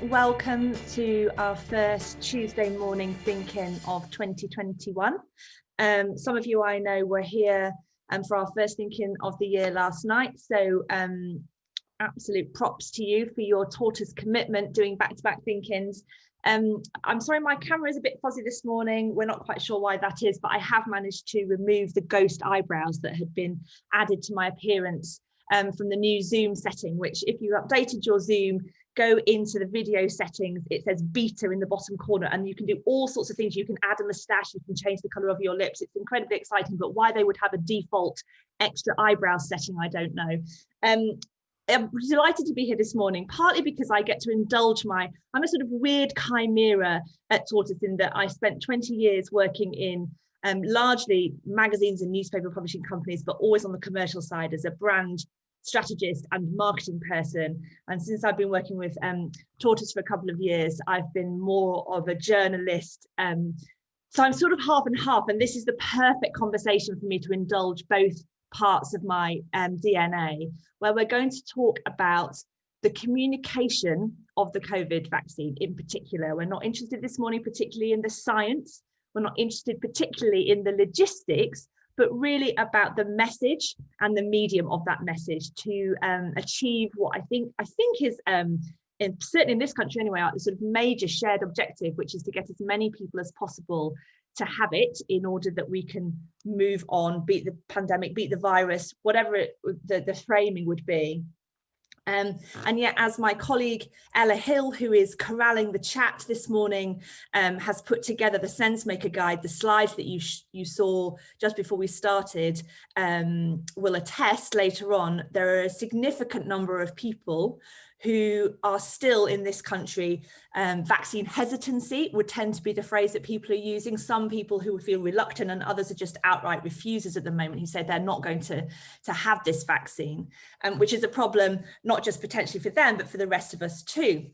welcome to our first Tuesday morning ThinkIn of 2021. Some of you I know were here for our first ThinkIn of the year last night, so absolute props to you for your tortoise commitment doing back-to-back ThinkIns. I'm sorry my camera is a bit fuzzy this morning. We're not quite sure why that is, but I have managed to remove the ghost eyebrows that had been added to my appearance from the new Zoom setting, which if you updated your Zoom, go into the video settings, it says beta in the bottom corner, and you can do all sorts of things. You can add a moustache, you can change the color of your lips. It's incredibly exciting, but why they would have a default extra eyebrow setting, I don't know. I'm delighted to be here this morning, partly because I get to indulge I'm a sort of weird chimera at Tortoise in that I spent 20 years working in largely magazines and newspaper publishing companies, but always on the commercial side as a brand strategist and marketing person. And since I've been working with Tortoise for a couple of years, I've been more of a journalist. So I'm sort of half and half, and this is the perfect conversation for me to indulge both parts of my DNA, where we're going to talk about the communication of the COVID vaccine in particular. We're not interested this morning particularly in the science, we're not interested particularly in the logistics, but really about the message and the medium of that message to achieve what I think is, certainly in this country anyway, a sort of major shared objective, which is to get as many people as possible to have it in order that we can move on, beat the pandemic, beat the virus, whatever the framing would be. And yet, as my colleague Ella Hill, who is corralling the chat this morning, has put together the SenseMaker guide, the slides that you saw just before we started, will attest later on, there are a significant number of people who are still in this country. Vaccine hesitancy would tend to be the phrase that people are using. Some people who feel reluctant, and others are just outright refusers at the moment, who say they're not going to have this vaccine, which is a problem not just potentially for them, but for the rest of us too.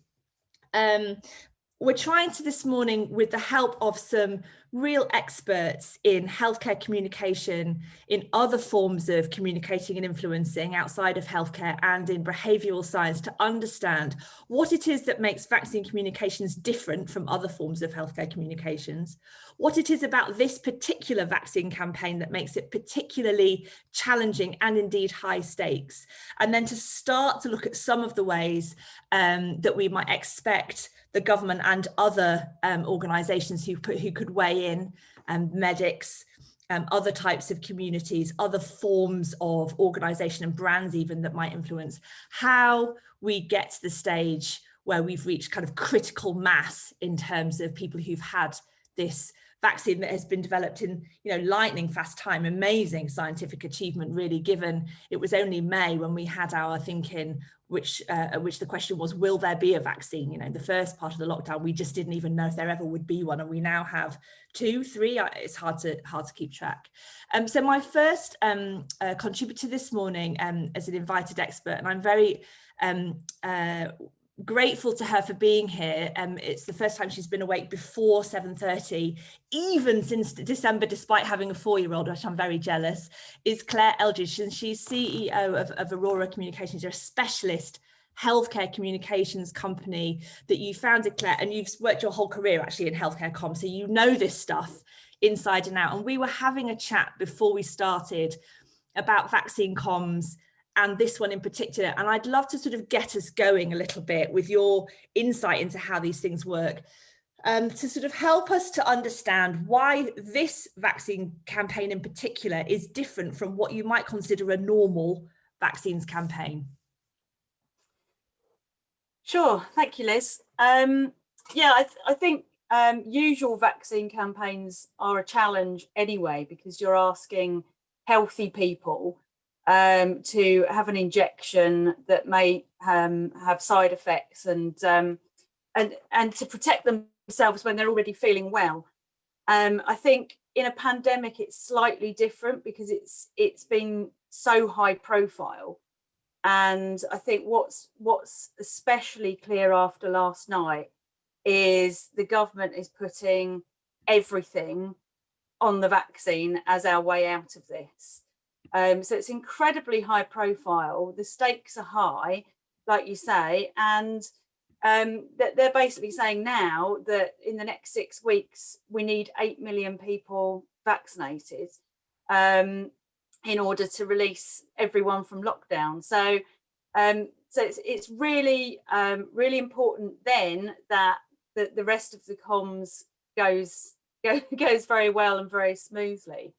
We're trying to this morning, with the help of some real experts in healthcare communication, in other forms of communicating and influencing outside of healthcare, and in behavioural science, to understand what it is that makes vaccine communications different from other forms of healthcare communications, what it is about this particular vaccine campaign that makes it particularly challenging and indeed high stakes, and then to start to look at some of the ways that we might expect the government and other organisations who could weigh in, medics, other types of communities, other forms of organisation and brands even that might influence how we get to the stage where we've reached kind of critical mass in terms of people who've had this vaccine that has been developed in, lightning fast time. Amazing scientific achievement, really, given it was only May when we had our ThinkIn, which the question was, will there be a vaccine? The first part of the lockdown, we just didn't even know if there ever would be one, and we now have 2, 3. It's hard to keep track. So my first contributor this morning as an invited expert, and I'm very grateful to her for being here. It's the first time she's been awake before 7:30, even since December, despite having a 4-year-old, which I'm very jealous, is Claire Eldridge, and she's CEO of Aurora Communications. You're a specialist healthcare communications company that you founded, Claire, and you've worked your whole career actually in healthcare comms, so you know this stuff inside and out. And we were having a chat before we started about vaccine comms, and this one in particular, and I'd love to sort of get us going a little bit with your insight into how these things work, to sort of help us to understand why this vaccine campaign in particular is different from what you might consider a normal vaccines campaign. Sure, thank you, Liz. I think usual vaccine campaigns are a challenge anyway, because you're asking healthy people to have an injection that may have side effects, and to protect themselves when they're already feeling well. I think in a pandemic it's slightly different because it's been so high profile, and I think what's especially clear after last night is the government is putting everything on the vaccine as our way out of this. So it's incredibly high profile. The stakes are high, like you say, and that they're basically saying now that in the next 6 weeks, we need 8 million people vaccinated in order to release everyone from lockdown. So, it's really, really important then that the rest of the comms goes very well and very smoothly.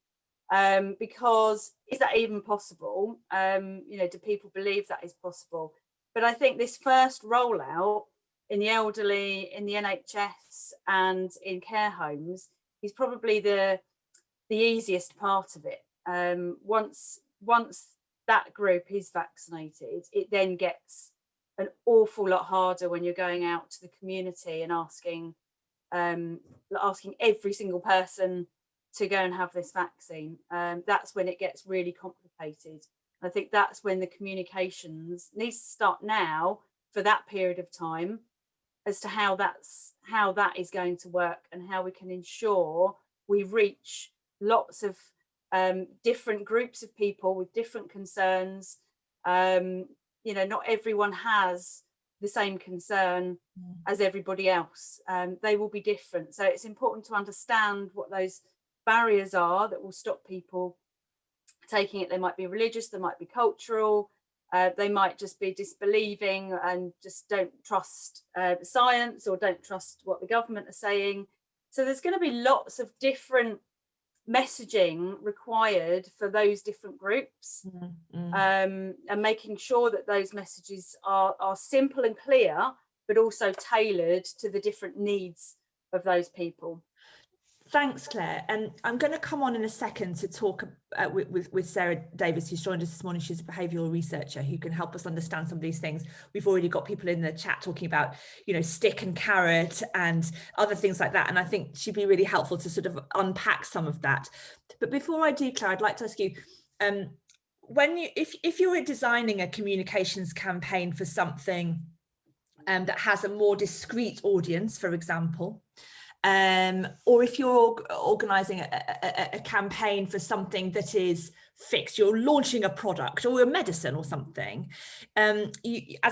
Because is that even possible? Do people believe that is possible? But I think this first rollout in the elderly, in the NHS and in care homes is probably the easiest part of it. Once that group is vaccinated, it then gets an awful lot harder when you're going out to the community and asking every single person to go and have this vaccine. That's when it gets really complicated. I think that's when the communications needs to start now for that period of time as to how that is going to work and how we can ensure we reach lots of different groups of people with different concerns. Not everyone has the same concern as everybody else. They will be different. So it's important to understand what those barriers are that will stop people taking it. They might be religious, they might be cultural, they might just be disbelieving and just don't trust science or don't trust what the government are saying. So there's going to be lots of different messaging required for those different groups, and making sure that those messages are simple and clear, but also tailored to the different needs of those people. Thanks, Claire. And I'm going to come on in a second to talk with Sarah Davies, who's joined us this morning. She's a behavioural researcher who can help us understand some of these things. We've already got people in the chat talking about, stick and carrot and other things like that. And I think she'd be really helpful to sort of unpack some of that. But before I do, Claire, I'd like to ask you, if you were designing a communications campaign for something that has a more discrete audience, for example, or if you're organising a campaign for something that is fixed, you're launching a product or a medicine or something, as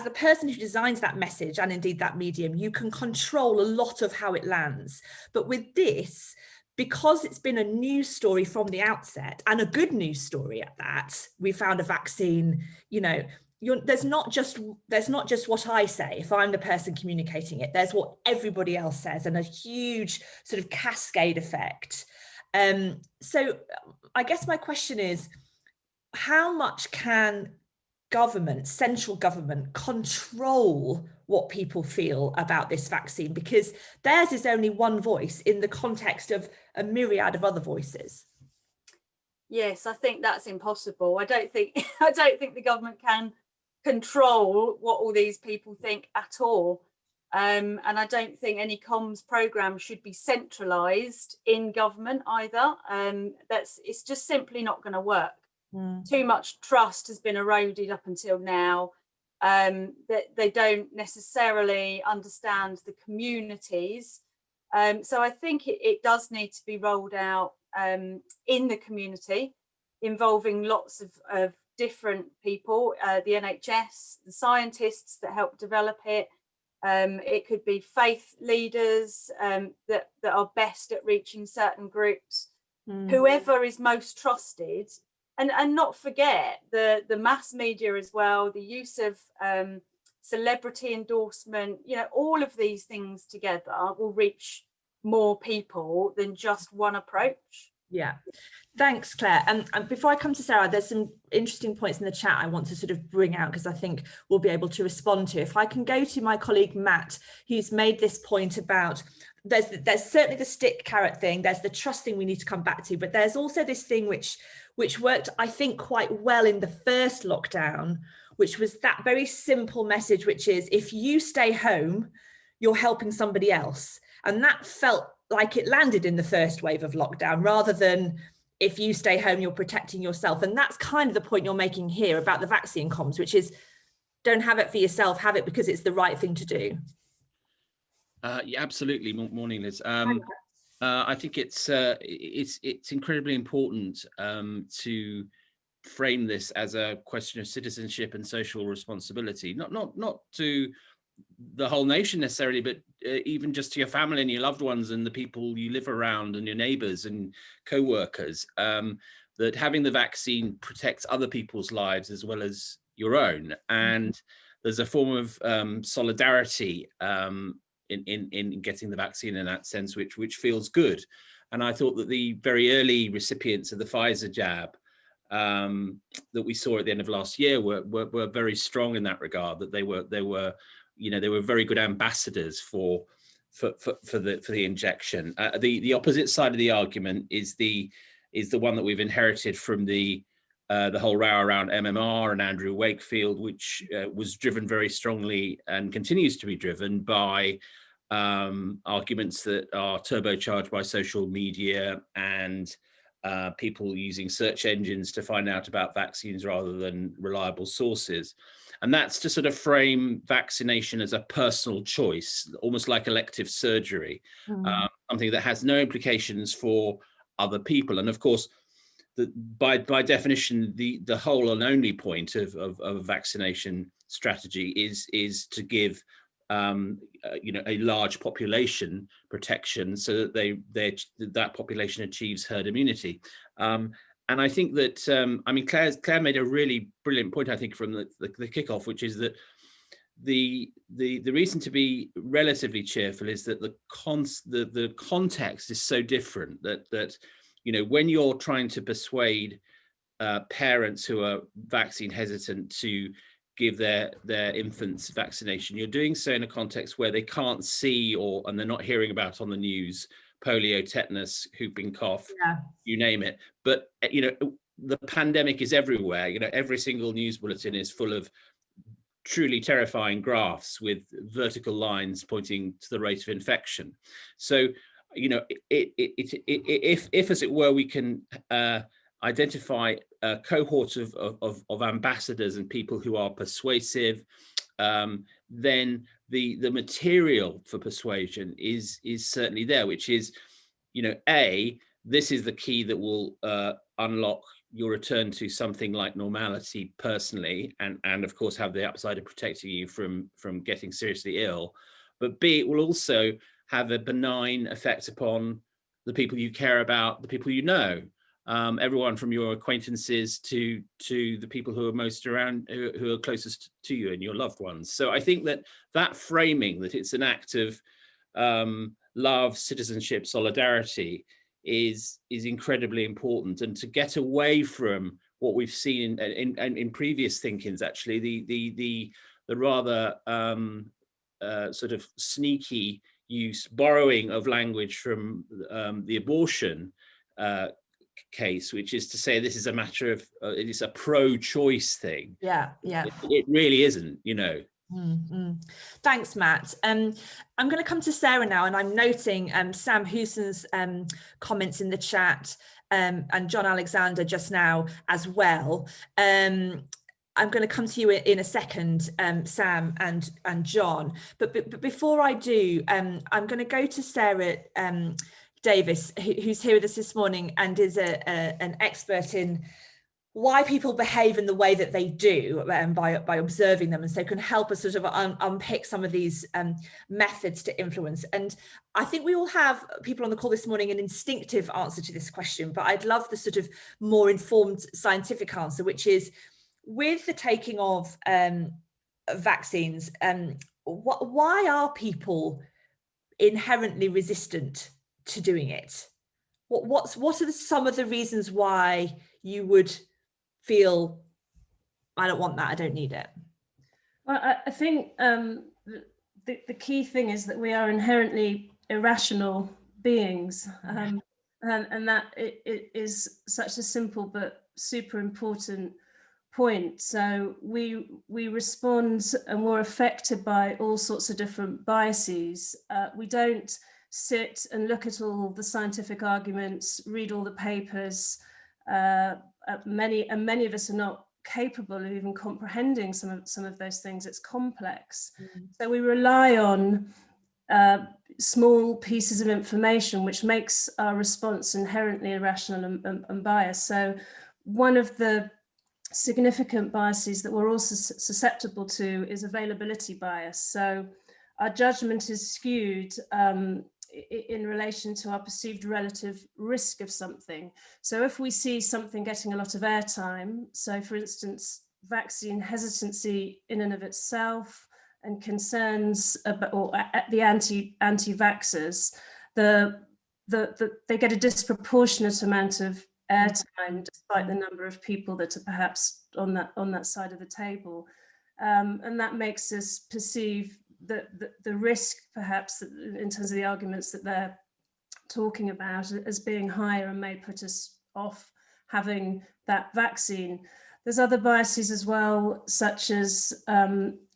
the person who designs that message and indeed that medium, you can control a lot of how it lands. But with this, because it's been a news story from the outset, and a good news story at that, we found a vaccine, there's not just what I say if I'm the person communicating it, there's what everybody else says, and a huge sort of cascade effect. So I guess my question is, how much can government, central government, control what people feel about this vaccine? Because theirs is only one voice in the context of a myriad of other voices. Yes, I think that's impossible. I don't think the government can control what all these people think at all, and I don't think any comms program should be centralized in government either. It's just simply not going to work. Too much trust has been eroded up until now. That they don't necessarily understand the communities, so I think it does need to be rolled out in the community, involving lots of different people, the NHS, the scientists that help develop it. It could be faith leaders that are best at reaching certain groups, whoever is most trusted, and not forget the mass media as well, the use of celebrity endorsement. All of these things together will reach more people than just one approach. Yeah. Thanks, Claire. And before I come to Sarah, there's some interesting points in the chat I want to sort of bring out, because I think we'll be able to respond to. If I can go to my colleague Matt, who's made this point about there's certainly the stick carrot thing, there's the trust thing we need to come back to, but there's also this thing which worked, I think, quite well in the first lockdown, which was that very simple message, which is, if you stay home, you're helping somebody else. And that felt like it landed in the first wave of lockdown, rather than if you stay home, you're protecting yourself. And that's kind of the point you're making here about the vaccine comms, which is, don't have it for yourself, have it because it's the right thing to do. Yeah, absolutely. Morning, Liz. I think it's incredibly important to frame this as a question of citizenship and social responsibility, not to the whole nation necessarily, but even just to your family and your loved ones and the people you live around and your neighbors and co-workers, that having the vaccine protects other people's lives as well as your own. And there's a form of solidarity in getting the vaccine in that sense, which feels good. And I thought that the very early recipients of the Pfizer jab that we saw at the end of last year were very strong in that regard, that they were very good ambassadors for the injection. The opposite side of the argument is the one that we've inherited from the whole row around MMR and Andrew Wakefield, which was driven very strongly and continues to be driven by arguments that are turbocharged by social media and people using search engines to find out about vaccines rather than reliable sources. And that's to sort of frame vaccination as a personal choice, almost like elective surgery, something that has no implications for other people. And of course, by definition, the whole and only point of vaccination strategy is to give a large population protection so that that population achieves herd immunity. And I think that Claire made a really brilliant point, I think, from the kickoff, which is that the reason to be relatively cheerful is that the context is so different that when you're trying to persuade parents who are vaccine hesitant to give their infants vaccination, you're doing so in a context where they can't see and they're not hearing about on the news polio, tetanus, whooping cough, you name it. But the pandemic is everywhere. Every single news bulletin is full of truly terrifying graphs with vertical lines pointing to the rate of infection. So if as it were we can identify a cohort of ambassadors and people who are persuasive, then the material for persuasion is certainly there, which is, this is the key that will unlock your return to something like normality personally, and of course have the upside of protecting you from getting seriously ill. But B, it will also have a benign effect upon the people you care about, the people you know. Everyone from your acquaintances to the people who are most around, who are closest to you and your loved ones. So I think that framing, that it's an act of love, citizenship, solidarity is incredibly important. And to get away from what we've seen in previous think-ins, actually, the rather sort of sneaky borrowing of language from the abortion case, which is to say this is a matter of it is a pro-choice thing. It really isn't. Thanks, Matt. I'm going to come to Sarah now, and I'm noting Sam Houston's comments in the chat and John Alexander just now as well. I'm going to come to you in a second, Sam and John. But before I do, I'm going to go to Sarah Davies, who's here with us this morning and is an expert in why people behave in the way that they do by observing them, and so can help us sort of unpick some of these methods to influence. And I think we all have, people on the call this morning, an instinctive answer to this question, but I'd love the sort of more informed scientific answer, which is, with the taking of vaccines, why are people inherently resistant to doing it? What are some of the reasons why you would feel, I don't want that, I don't need it? Well, I think the key thing is that we are inherently irrational beings, and that it is such a simple but super important point. So we respond and we're affected by all sorts of different biases. We don't sit and look at all the scientific arguments, read all the papers. Many of us are not capable of even comprehending some of those things. It's complex. So we rely on small pieces of information, which makes our response inherently irrational and biased. So one of the significant biases that we're also susceptible to is availability bias. So our judgment is skewed in relation to our perceived relative risk of something. So if we see something getting a lot of airtime, so for instance, vaccine hesitancy in and of itself and concerns about, or the anti-vaxxers, they get a disproportionate amount of airtime despite the number of people that are perhaps on that side of the table, and that makes us perceive the risk perhaps in terms of the arguments that they're talking about as being higher and may put us off having that vaccine. There's other biases as well, such as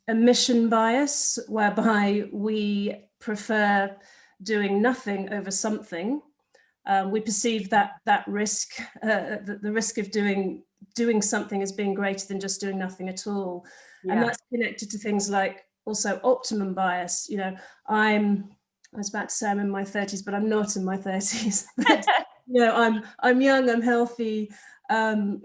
emission bias, whereby we prefer doing nothing over something. We perceive that risk, the risk of doing something as being greater than just doing nothing at all. Yeah. And that's connected to things like also optimum bias. You know, I was about to say I'm in my 30s, but I'm not in my 30s. But, you know, I'm young, I'm healthy, and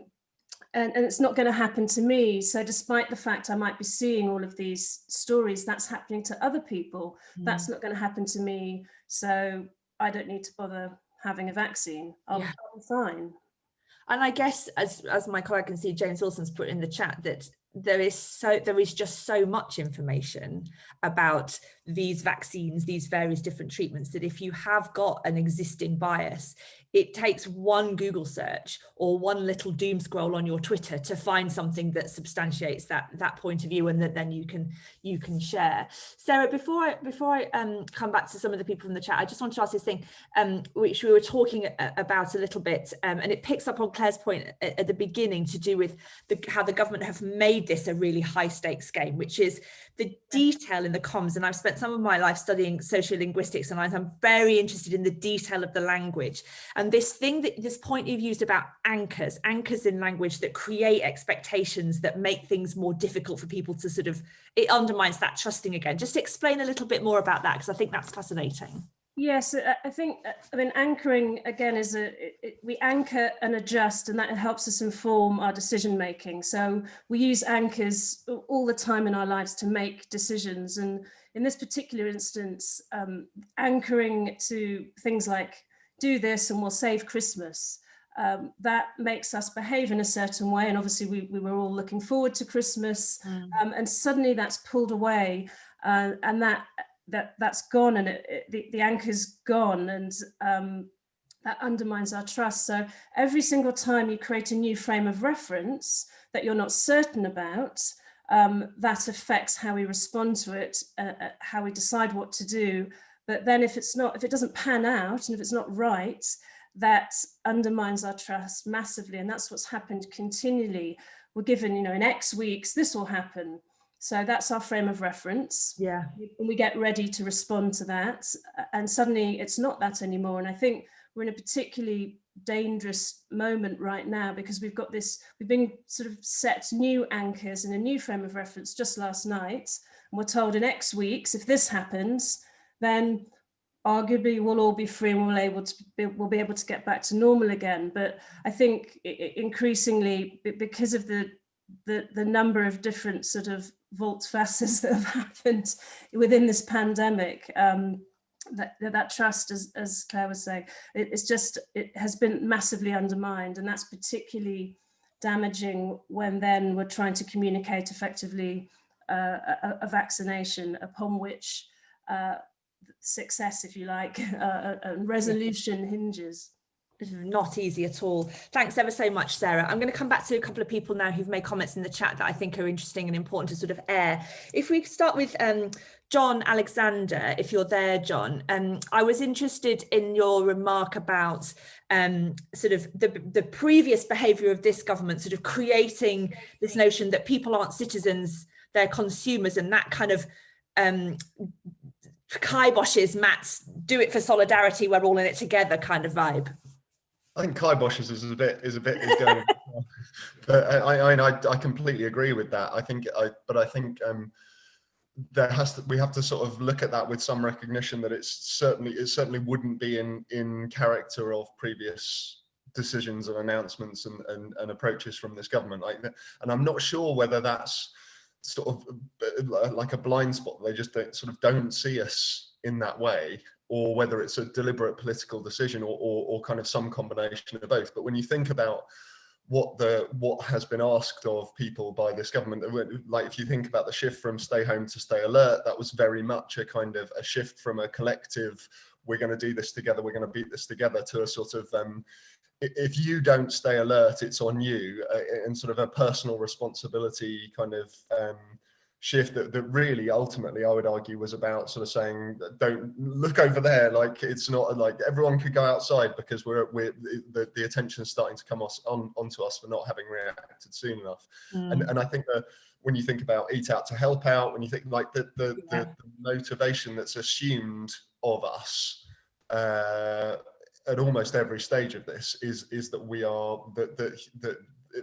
it's not going to happen to me. So despite the fact I might be seeing all of these stories, that's happening to other people. That's not going to happen to me. So I don't need to bother having a vaccine. I'll be fine. And I guess, as my colleague can see, James Wilson's put in the chat, that there is just so much information about these vaccines, these various different treatments, that if you have got an existing bias, it takes one Google search or one little doom scroll on your Twitter to find something that substantiates that point of view, and that then you can share. Sarah, before I come back to some of the people in the chat, I just want to ask this thing, which we were talking about a little bit, and it picks up on Claire's point at the beginning, to do with how the government have made this a really high stakes game, which is the detail in the comms. And I've spent some of my life studying sociolinguistics, and I'm very interested in the detail of the language. And this point you've used about anchors in language that create expectations that make things more difficult for people to sort of, it undermines that trusting again. Just explain a little bit more about that, because I think that's fascinating. Yes, I mean, anchoring again is we anchor and adjust, and that helps us inform our decision making. So we use anchors all the time in our lives to make decisions. And in this particular instance, anchoring to things like do this and we'll save Christmas, that makes us behave in a certain way. And obviously we were all looking forward to Christmas, and suddenly that's pulled away, and that's gone, and the anchor's gone, and that undermines our trust. So every single time you create a new frame of reference that you're not certain about, that affects how we respond to it, how we decide what to do. But then if it doesn't pan out, and if it's not right, that undermines our trust massively. And that's what's happened continually. We're given, in X weeks, this will happen. So that's our frame of reference. Yeah. And we get ready to respond to that. And suddenly it's not that anymore. And I think we're in a particularly dangerous moment right now, because we've been sort of set new anchors in a new frame of reference just last night. And we're told in X weeks, if this happens, then arguably we'll all be free and we'll be able to get back to normal again. But I think increasingly, because of the number of different sort of volte-faces that have happened within this pandemic, that trust, as Claire was saying, it has been massively undermined, and that's particularly damaging when then we're trying to communicate effectively a vaccination upon which success, if you like, and resolution hinges. Not easy at all. Thanks ever so much, Sarah. I'm going to come back to a couple of people now who've made comments in the chat that I think are interesting and important to sort of air. If we start with John Alexander, if you're there, John, I was interested in your remark about sort of the previous behaviour of this government, sort of creating this notion that people aren't citizens, they're consumers, and that kind of kiboshes Matt's do it for solidarity, we're all in it together kind of vibe. I think kiboshes is going, but I completely agree with that. I think we have to sort of look at that with some recognition that it certainly wouldn't be in character of previous decisions and announcements and approaches from this government, and I'm not sure whether that's sort of like a blind spot. They just don't see us in that way, or whether it's a deliberate political decision, or kind of some combination of both. But when you think about what has been asked of people by this government, like if you think about the shift from stay home to stay alert, that was very much a kind of a shift from a collective, we're going to do this together, we're going to beat this together, to a sort of if you don't stay alert, it's on you, and sort of a personal responsibility kind of shift that really ultimately, I would argue, was about sort of saying, don't look over there, like it's not like everyone could go outside, because the attention is starting to come onto us for not having reacted soon enough. And I think that when you think about eat out to help out, when you think like the motivation that's assumed of us at almost every stage of this is that we are that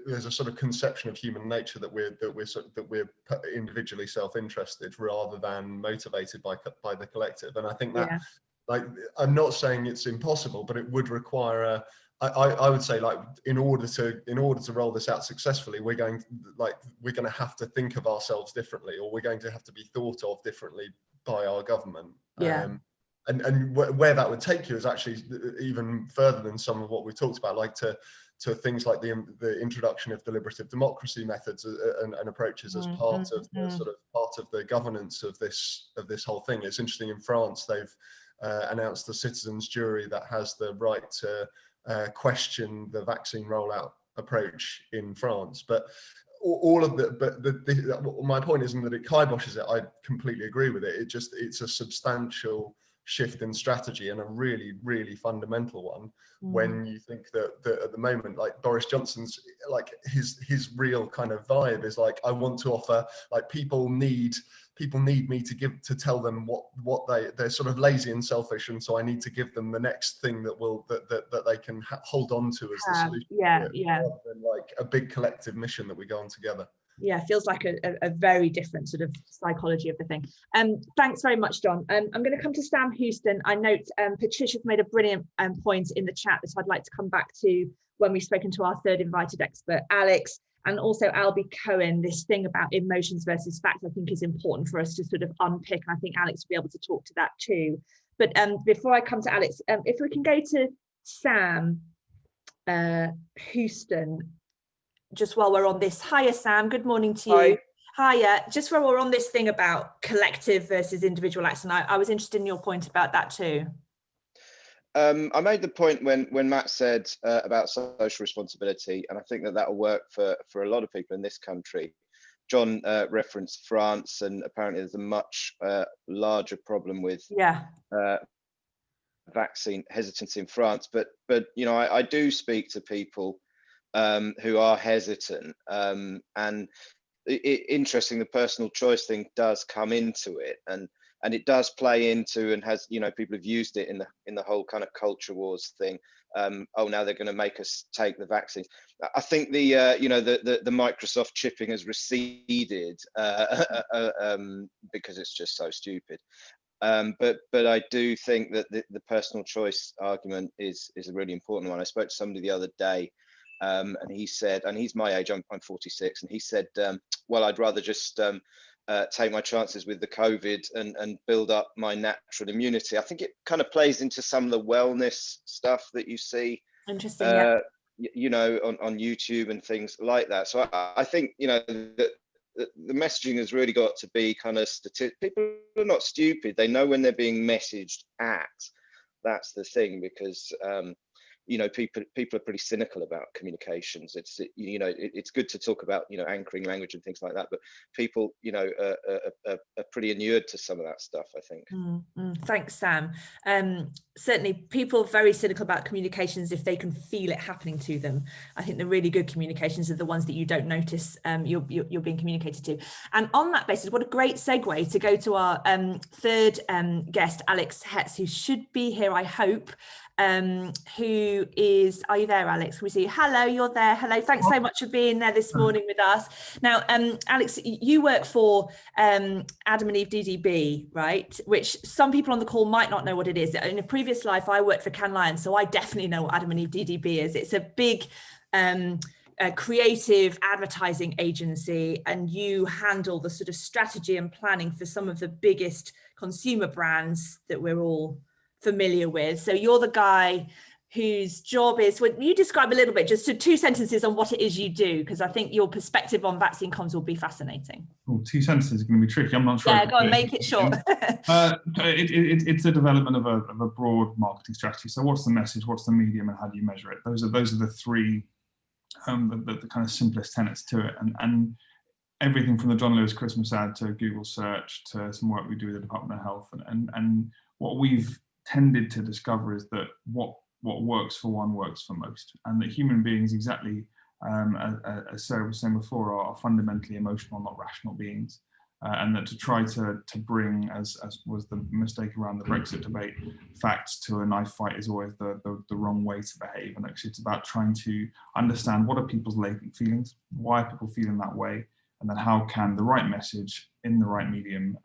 there's a sort of conception of human nature that we're individually self-interested rather than motivated by the collective. And I think that, like, I'm not saying it's impossible, but it would require I would say, like, in order to roll this out successfully, we're going to have to think of ourselves differently, or we're going to have to be thought of differently by our government. And where that would take you is actually even further than some of what we talked about, like to things like the introduction of deliberative democracy methods and approaches as part of the governance of this whole thing. It's interesting, in France they've announced a citizens jury that has the right to question the vaccine rollout approach in France. But my point isn't that it kiboshes it. I completely agree with it. It's a substantial shift in strategy, and a really, really fundamental one. When you think that at the moment, like, Boris Johnson's, like, his real kind of vibe is like, I want to offer, like, people need me to tell them what they're sort of lazy and selfish, and so I need to give them the next thing that they can hold on to as the solution, rather than like a big collective mission that we go on together. Yeah, feels like a very different sort of psychology of the thing. Thanks very much, John. I'm going to come to Sam Houston. I note Patricia's made a brilliant point in the chat that I'd like to come back to when we've spoken to our third invited expert, Alex, and also Albie Cohen. This thing about emotions versus facts, I think, is important for us to sort of unpick. And I think Alex will be able to talk to that too. But before I come to Alex, if we can go to Sam Houston, just while we're on this. Hiya, Sam. Good morning to you. Hiya. Just while we're on this thing about collective versus individual acts, and I was interested in your point about that too. I made the point when Matt said about social responsibility, and I think that will work for a lot of people in this country. John referenced France, and apparently there's a much larger problem with vaccine hesitancy in France. But you know, I do speak to people who are hesitant, and interesting, the personal choice thing does come into it, and it does play into, and has, you know, people have used it in the whole kind of culture wars thing. Oh, now they're going to make us take the vaccines. I think the you know, the Microsoft chipping has receded because it's just so stupid. But I do think that the personal choice argument is a really important one. I spoke to somebody the other day, and he said, and he's my age, I'm 46, and he said, well, I'd rather just take my chances with the COVID and build up my natural immunity. I think it kind of plays into some of the wellness stuff that you see, interesting, you know, on YouTube and things like that. So I think, you know, the messaging has really got to be kind of people are not stupid. They know when they're being messaged at. That's the thing, because you know, people are pretty cynical about communications. It's, you know, it's good to talk about, you know, anchoring language and things like that, but people, you know, are pretty inured to some of that stuff, I think. Thanks, Sam. Certainly people are very cynical about communications if they can feel it happening to them. I think the really good communications are the ones that you don't notice you're being communicated to. And on that basis, what a great segue to go to our third guest, Alex Hetz, who should be here, I hope, who who is, are you there, Alex? We see you. Hello, you're there. Hello, thanks so much for being there this morning with us. Now, Alex, you work for Adam and Eve DDB, right? Which some people on the call might not know what it is. In a previous life, I worked for Cannes Lions, so I definitely know what Adam and Eve DDB is. It's a big a creative advertising agency, and you handle the sort of strategy and planning for some of the biggest consumer brands that we're all familiar with. So you're the guy whose job is, when you describe a little bit, just to 2 sentences on what it is you do, because I think your perspective on vaccine comms will be fascinating. Oh, 2 sentences is going to be tricky. I'm not sure. Yeah, go on, make it short. It's a development of a broad marketing strategy. So what's the message, what's the medium, and how do you measure it? Those are the 3 the kind of simplest tenets to it, and everything from the John Lewis Christmas ad to Google search to some work we do with the Department of Health, and what we've tended to discover is that what works for one works for most, and that human beings, exactly as Sarah was saying before, are fundamentally emotional, not rational beings. And that to try to bring, as was the mistake around the Brexit debate, facts to a knife fight is always the wrong way to behave. And actually it's about trying to understand what are people's latent feelings, why are people feeling that way, and then how can the right message in the right medium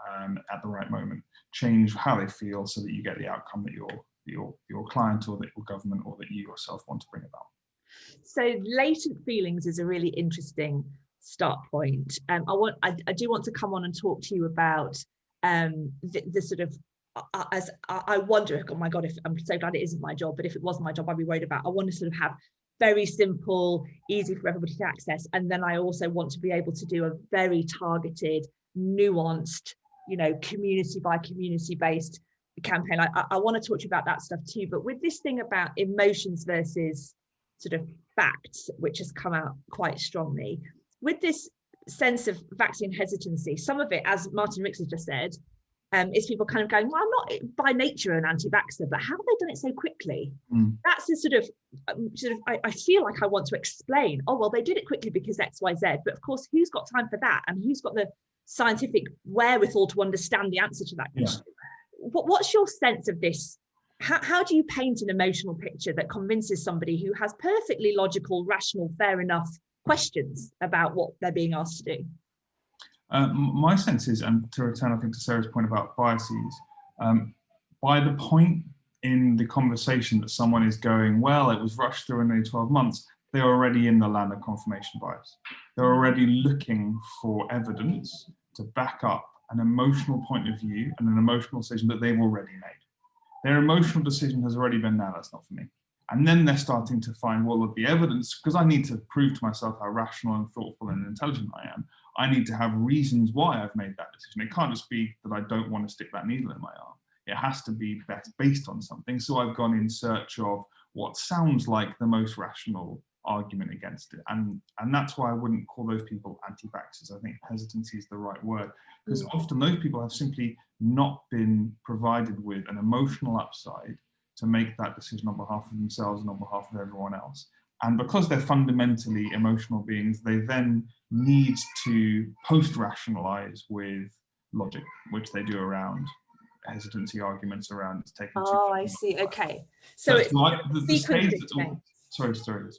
at the right moment change how they feel so that you get the outcome that your client or that your government or that you yourself want to bring about. So latent feelings is a really interesting start point. I do want to come on and talk to you about the sort of, as I wonder, oh my God, if I'm so glad it isn't my job, but if it was my job, I'd be worried about, I want to sort of have very simple, easy for everybody to access. And then I also want to be able to do a very targeted, nuanced, community by community based campaign. I want to talk to you about that stuff too, but with this thing about emotions versus sort of facts, which has come out quite strongly, with this sense of vaccine hesitancy, some of it, as Martin Ricks has just said, is people kind of going, well, I'm not by nature an anti-vaxxer, but how have they done it so quickly? That's the sort of I feel like I want to explain, oh, well, they did it quickly because X, Y, Z, but of course, who's got time for that? And who's got the scientific wherewithal to understand the answer to that question? What's your sense of this? How do you paint an emotional picture that convinces somebody who has perfectly logical, rational, fair enough questions about what they're being asked to do? My sense is, and to return, I think, to Sarah's point about biases, by the point in the conversation that someone is going, well, it was rushed through in only 12 months, they're already in the land of confirmation bias. They're already looking for evidence to back up an emotional point of view and an emotional decision that they've already made. Their emotional decision has already been, no, that's not for me. And then they're starting to find, well, the evidence, because I need to prove to myself how rational and thoughtful and intelligent I am, I need to have reasons why I've made that decision. It can't just be that I don't want to stick that needle in my arm. It has to be based on something. So I've gone in search of what sounds like the most rational argument against it. And that's why I wouldn't call those people anti-vaxxers. I think hesitancy is the right word, because often those people have simply not been provided with an emotional upside to make that decision on behalf of themselves and on behalf of everyone else. And because they're fundamentally emotional beings, they then need to post-rationalize with logic, which they do around hesitancy arguments around taking. Oh, I see. Okay. So it's like the stage Sorry.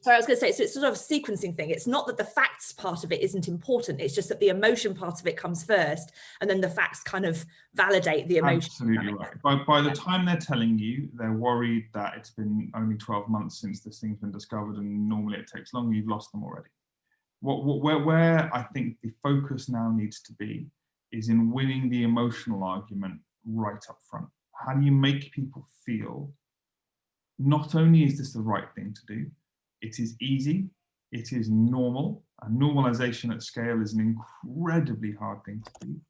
I was going to say, so it's sort of a sequencing thing. It's not that the facts part of it isn't important. It's just that the emotion part of it comes first, and then the facts kind of validate the emotion. Absolutely right. By the time they're telling you, they're worried that it's been only 12 months since this thing's been discovered, and normally it takes longer. You've lost them already. Where I think the focus now needs to be is in winning the emotional argument right up front. How do you make people feel? Not only is this the right thing to do, it is easy, it is normal, and normalization at scale is an incredibly hard thing to do.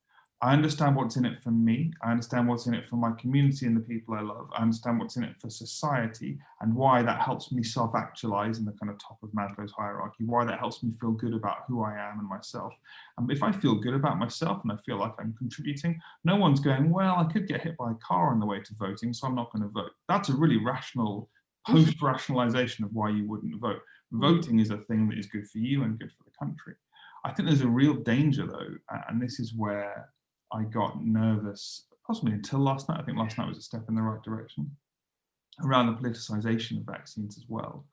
I understand what's in it for me, I understand what's in it for my community and the people I love, I understand what's in it for society, and why that helps me self-actualize in the kind of top of Maslow's hierarchy, why that helps me feel good about who I am and myself. And if I feel good about myself and I feel like I'm contributing, no one's going, well, I could get hit by a car on the way to voting, so I'm not going to vote. That's a really rational post-rationalization of why you wouldn't vote. Voting is a thing that is good for you and good for the country. I think there's a real danger though, and this is where I got nervous, possibly until last night. I think last night was a step in the right direction. around the politicization of vaccines as well.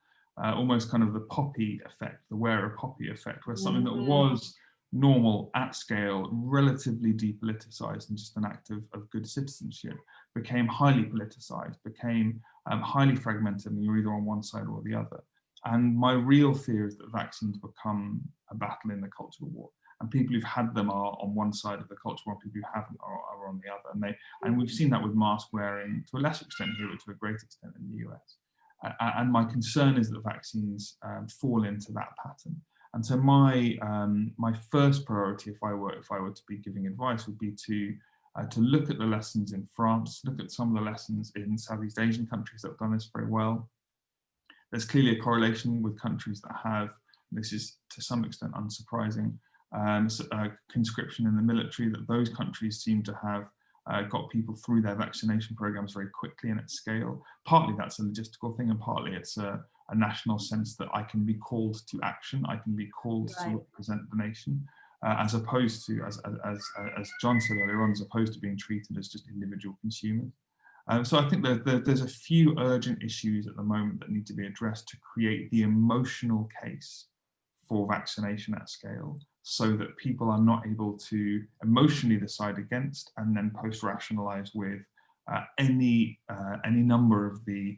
Almost kind of the poppy effect, the wearer poppy effect, where something that was normal at scale, relatively depoliticized and just an act of good citizenship, became highly politicized, became highly fragmented, and you're either on one side or the other. And my real fear is that vaccines become a battle in the cultural war. And people who've had them are on one side of the culture war, and people who haven't are on the other. And we've seen that with mask wearing to a lesser extent here, but to a great extent in the US. And my concern is that vaccines fall into that pattern. And so my first priority, if I were to be giving advice, would be to look at the lessons in France, look at some of the lessons in Southeast Asian countries that have done this very well. There's clearly a correlation with countries that have, this is to some extent unsurprising, conscription in the military, that those countries seem to have got people through their vaccination programs very quickly and at scale. Partly that's a logistical thing, and partly it's a national sense that I can be called to action, I can be called to represent the nation, as opposed to, as John said earlier on, as opposed to being treated as just individual consumers. So I think there's a few urgent issues at the moment that need to be addressed to create the emotional case for vaccination at scale, so that people are not able to emotionally decide against and then post-rationalize with any number of the,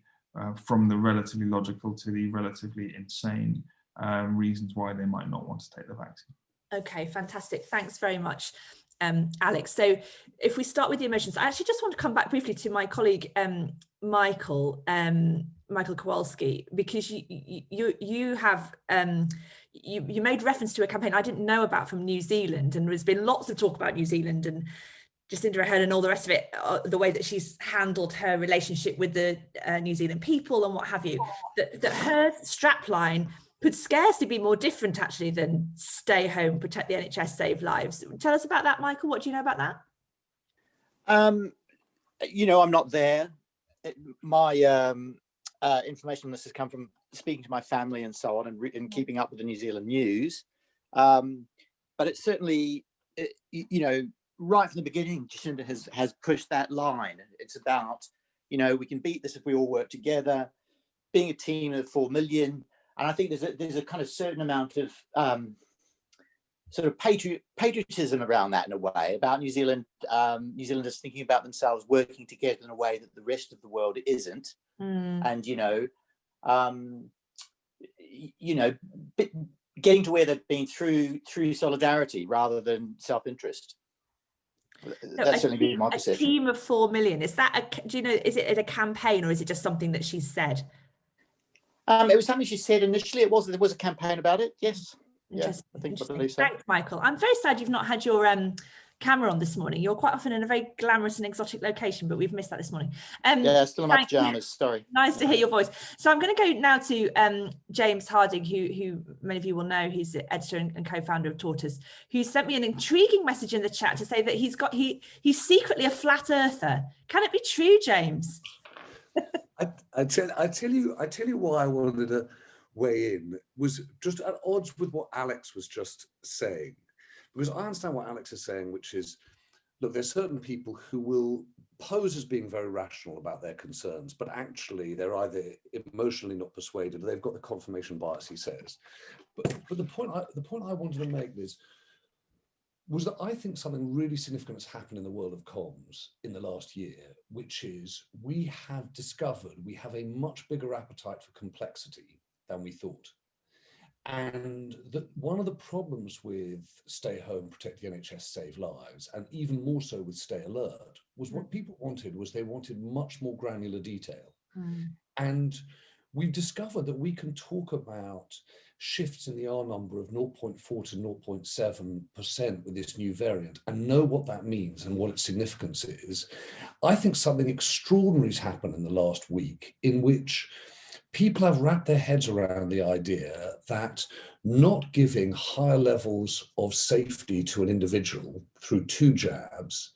from the relatively logical to the relatively insane reasons why they might not want to take the vaccine. Okay, fantastic. Thanks very much, Alex. So if we start with the emotions, I actually just want to come back briefly to my colleague, Michael Kowalski, because you have you made reference to a campaign I didn't know about from New Zealand, and there's been lots of talk about New Zealand and Jacinda Ardern and all the rest of it, the way that she's handled her relationship with the New Zealand people and what have you, that her strapline could scarcely be more different actually than stay home, protect the NHS, save lives. Tell us about that, Michael. What do you know about that? You know, I'm not there. My information on this has come from speaking to my family and so on, and keeping up with the New Zealand news. But it's certainly, you know, right from the beginning, Jacinda has pushed that line. It's about, you know, we can beat this if we all work together, being a team of 4 million. And I think there's a kind of certain amount of sort of patriotism around that, in a way, about New Zealand, New Zealanders thinking about themselves working together in a way that the rest of the world isn't. And, you know, getting to where they've been through solidarity rather than self-interest. That's certainly been my perception. A team of 4 million. Is that do you know, is it a campaign, or is it just something that she's said? It was something she said initially. There was a campaign about it. Yes. Yeah, I think I believe so. Thanks, Michael. I'm very sad you've not had your camera on this morning. You're quite often in a very glamorous and exotic location, but we've missed that this morning. Yeah, still in my pajamas. Sorry. Nice to hear your voice. So I'm going to go now to James Harding, who many of you will know. He's the editor and co-founder of Tortoise, who sent me an intriguing message in the chat to say that he's secretly a flat earther. Can it be true, James? I tell you why I wanted to weigh in was just at odds with what Alex was just saying, because I understand what Alex is saying, which is, look, there's certain people who will pose as being very rational about their concerns, but actually they're either emotionally not persuaded or they've got the confirmation bias, he says. But the point I wanted to make was that I think something really significant has happened in the world of comms in the last year, which is we have discovered we have a much bigger appetite for complexity than we thought. And that one of the problems with stay home, protect the NHS, save lives, and even more so with stay alert, was what people wanted was they wanted much more granular detail. And we've discovered that we can talk about shifts in the R number of 0.4 to 0.7% with this new variant and know what that means and what its significance is. I think something extraordinary has happened in the last week, in which people have wrapped their heads around the idea that not giving higher levels of safety to an individual through 2 jabs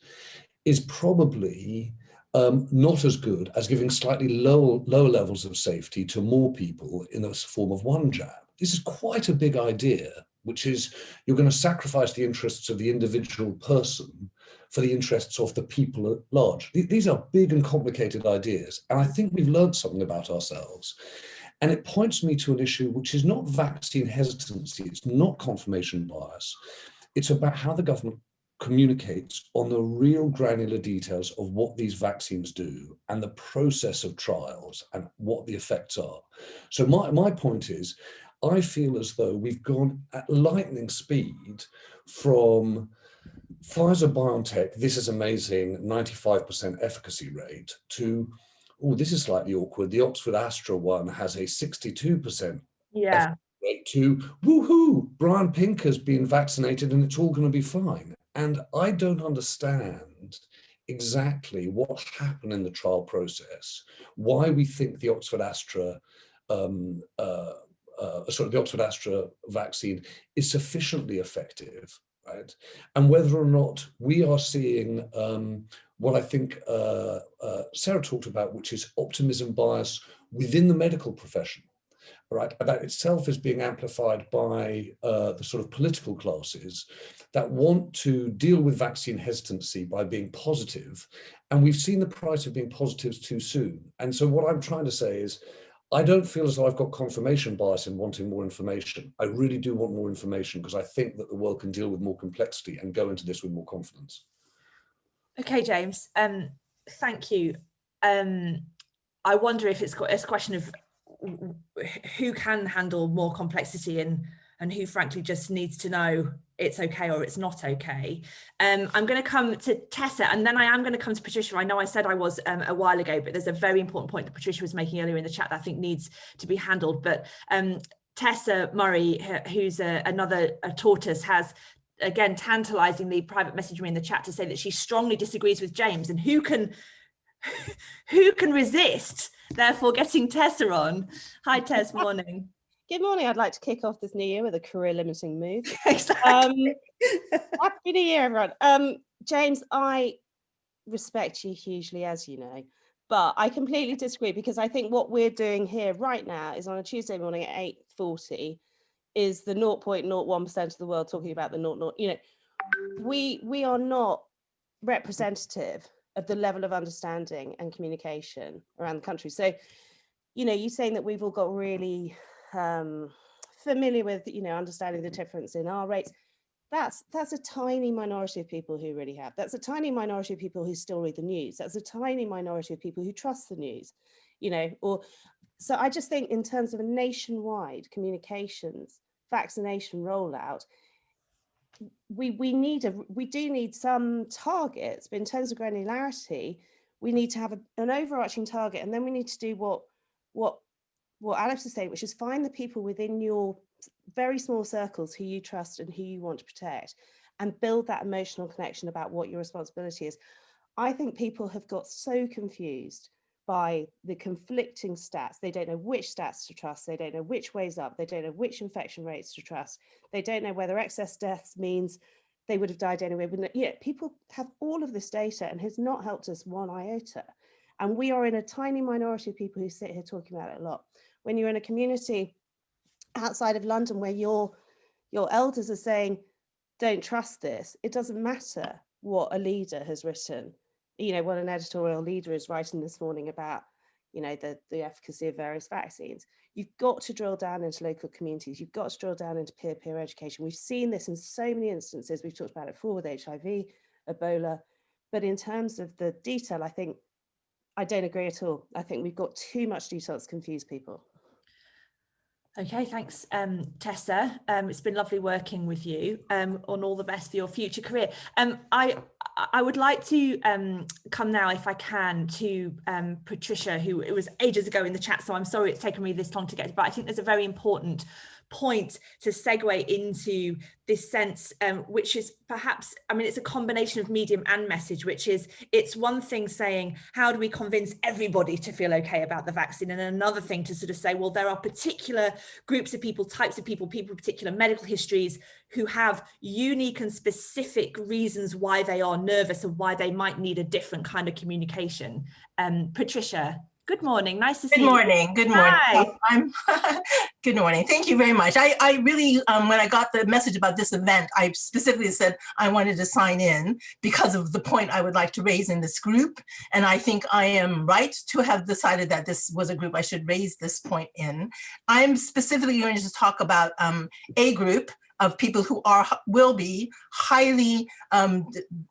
is probably not as good as giving slightly lower levels of safety to more people in the form of 1 jab. This is quite a big idea, which is you're going to sacrifice the interests of the individual person for the interests of the people at large. These are big and complicated ideas. And I think we've learned something about ourselves. And it points me to an issue which is not vaccine hesitancy, it's not confirmation bias. It's about how the government communicates on the real granular details of what these vaccines do and the process of trials and what the effects are. So my point is, I feel as though we've gone at lightning speed from Pfizer-BioNTech, this is amazing, 95% efficacy rate, to, oh, this is slightly awkward, the Oxford-Astra one has a 62% efficacy rate, to, woohoo, Brian Pinker's been vaccinated and it's all going to be fine. And I don't understand exactly what happened in the trial process, why we think the Oxford-Astra the Oxford-Astra vaccine is sufficiently effective, right? And whether or not we are seeing what I think Sarah talked about, which is optimism bias within the medical profession, right? And that itself is being amplified by the sort of political classes that want to deal with vaccine hesitancy by being positive. And we've seen the price of being positives too soon. And so what I'm trying to say is, I don't feel as though I've got confirmation bias in wanting more information. I really do want more information because I think that the world can deal with more complexity and go into this with more confidence. Okay, James, thank you. I wonder if it's a question of who can handle more complexity and who frankly just needs to know it's okay or it's not okay. I'm going to come to Tessa and then I am going to come to Patricia. I know I said I was a while ago, but there's a very important point that Patricia was making earlier in the chat that I think needs to be handled. But Tessa Murray, who's another tortoise, has again tantalizingly private messaged me in the chat to say that she strongly disagrees with James, and who can resist therefore getting Tessa on. Hi Tess, morning. Good morning. I'd like to kick off this new year with a career limiting move. Exactly. Happy New Year, everyone. James, I respect you hugely, as you know, but I completely disagree because I think what we're doing here right now is on a Tuesday morning at 8:40 is the 0.01% of the world talking about the 0.0. You know, we are not representative of the level of understanding and communication around the country. So, you know, you saying that we've all got really familiar with, you know, understanding the difference in our rates. That's a tiny minority of people who really have. That's a tiny minority of people who still read the news. That's a tiny minority of people who trust the news, you know, or so I just think in terms of a nationwide communications vaccination rollout, we do need some targets, but in terms of granularity, we need to have an overarching target, and then we need to do what Alex is saying, which is find the people within your very small circles who you trust and who you want to protect, and build that emotional connection about what your responsibility is. I think people have got so confused by the conflicting stats. They don't know which stats to trust. They don't know which way's up. They don't know which infection rates to trust. They don't know whether excess deaths means they would have died anyway. But yeah, people have all of this data and has not helped us one iota. And we are in a tiny minority of people who sit here talking about it a lot. When you're in a community outside of London where your elders are saying, don't trust this, it doesn't matter what a leader has written, you know, what an editorial leader is writing this morning about, you know, the efficacy of various vaccines. You've got to drill down into local communities. You've got to drill down into peer-to-peer education. We've seen this in so many instances. We've talked about it before with HIV, Ebola, but in terms of the detail, I don't agree at all. I think we've got too much detail to confuse people. Okay, thanks, Tessa. It's been lovely working with you on all the best for your future career. I would like to come now, if I can, to Patricia, who it was ages ago in the chat, so I'm sorry it's taken me this long to get to, but I think there's a very important point to segue into this sense, which is perhaps, I mean, it's a combination of medium and message, which is, it's one thing saying, how do we convince everybody to feel okay about the vaccine? And another thing to sort of say, well, there are particular groups of people, types of people with particular medical histories who have unique and specific reasons why they are nervous and why they might need a different kind of communication. Patricia, Good morning. Nice to see you. Good morning. Good morning. Hi. Good morning. Thank you very much. I really, when I got the message about this event, I specifically said I wanted to sign in because of the point I would like to raise in this group. And I think I am right to have decided that this was a group I should raise this point in. I'm specifically going to talk about a group of people who will be highly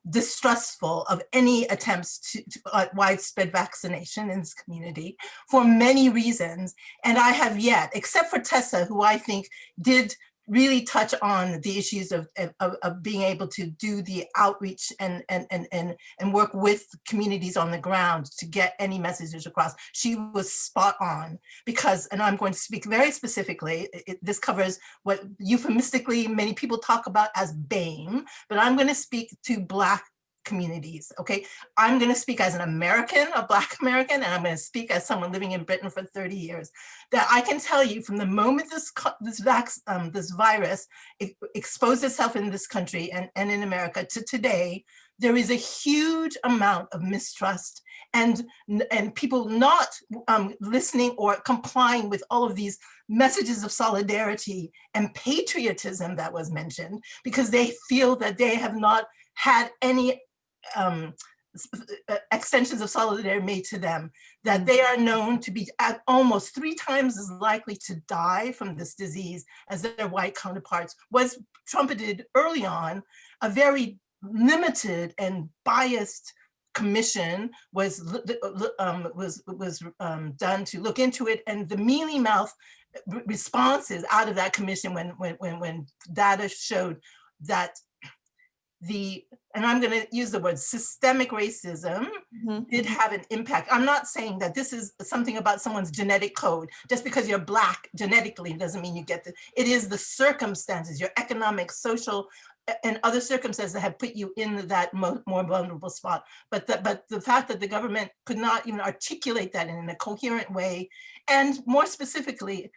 distrustful of any attempts to widespread vaccination in this community for many reasons. And I have yet, except for Tessa, who I think did really touch on the issues of being able to do the outreach and work with communities on the ground to get any messages across. She was spot on because, and I'm going to speak very specifically, this covers what euphemistically many people talk about as BAME, but I'm going to speak to Black communities, okay? I'm going to speak as an American, a Black American, and I'm going to speak as someone living in Britain for 30 years, that I can tell you from the moment this virus exposed itself in this country and in America to today, there is a huge amount of mistrust and people not listening or complying with all of these messages of solidarity and patriotism that was mentioned, because they feel that they have not had any extensions of solidarity made to them, that they are known to be almost 3 times as likely to die from this disease as their white counterparts, was trumpeted early on. A very limited and biased commission was done to look into it, and the mealy mouth responses out of that commission when data showed that and I'm going to use the word systemic racism, did have an impact. I'm not saying that this is something about someone's genetic code. Just because you're Black genetically doesn't mean you get it is the circumstances, your economic, social, and other circumstances that have put you in that more vulnerable spot. But the fact that the government could not even articulate that in a coherent way, and more specifically,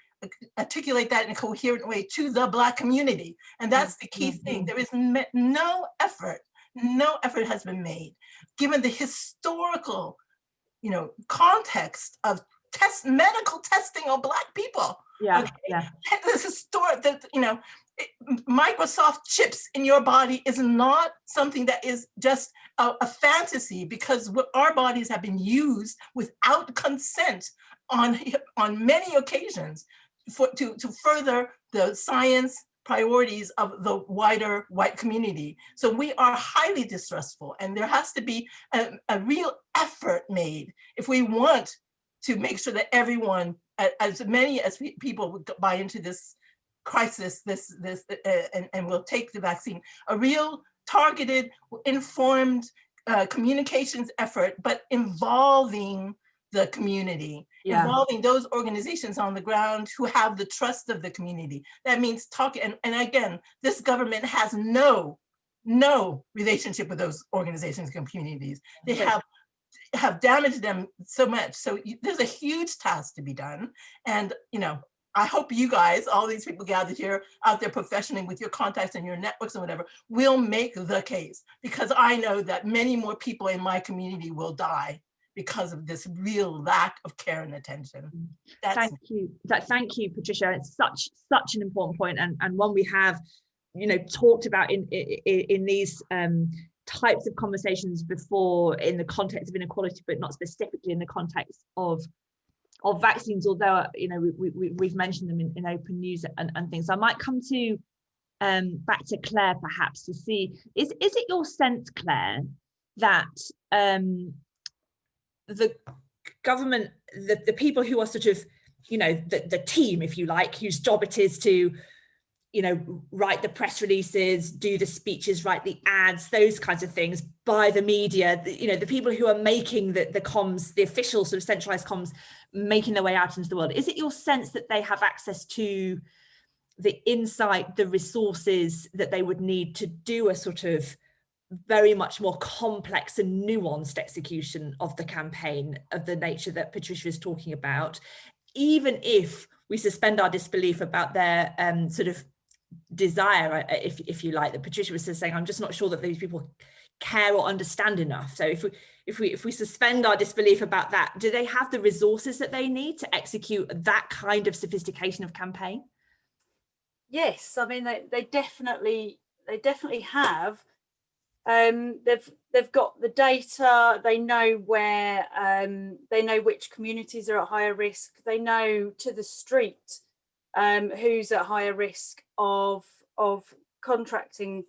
articulate that in a coherent way to the Black community. And that's the key thing. There is no effort has been made, given the historical, context of medical testing on Black people. Yeah, okay? yeah. This historic, Microsoft chips in your body is not something that is just a fantasy, because our bodies have been used without consent on many occasions to further the science priorities of the wider white community. So we are highly distrustful, and there has to be a real effort made if we want to make sure that everyone, as many as people would buy into this crisis, and will take the vaccine, a real targeted, informed communications effort, but involving the community, involving those organizations on the ground who have the trust of the community. That means talking, and again, this government has no relationship with those organizations and communities. They have damaged them so much. So there's a huge task to be done. And, I hope you guys, all these people gathered here, out there professionally with your contacts and your networks and whatever, will make the case, because I know that many more people in my community will die because of this real lack of care and attention. Thank you, Patricia. It's such an important point, and one we have, talked about in these types of conversations before, in the context of inequality, but not specifically in the context of vaccines, although we've mentioned them in open news and things. So I might come to back to Claire perhaps to see, is it your sense, Claire, that the government, the people who are sort of, the team, if you like, whose job it is to, write the press releases, do the speeches, write the ads, those kinds of things, by the media, the people who are making the comms, the official sort of centralized comms, making their way out into the world, is it your sense that they have access to the insight, the resources that they would need to do a sort of very much more complex and nuanced execution of the campaign of the nature that Patricia is talking about, even if we suspend our disbelief about their sort of desire, if you like, that Patricia was saying, I'm just not sure that these people care or understand enough. So if we suspend our disbelief about that, do they have the resources that they need to execute that kind of sophistication of campaign? Yes, I mean they definitely have. They've got the data. They know where they know which communities are at higher risk. They know to the street who's at higher risk of contracting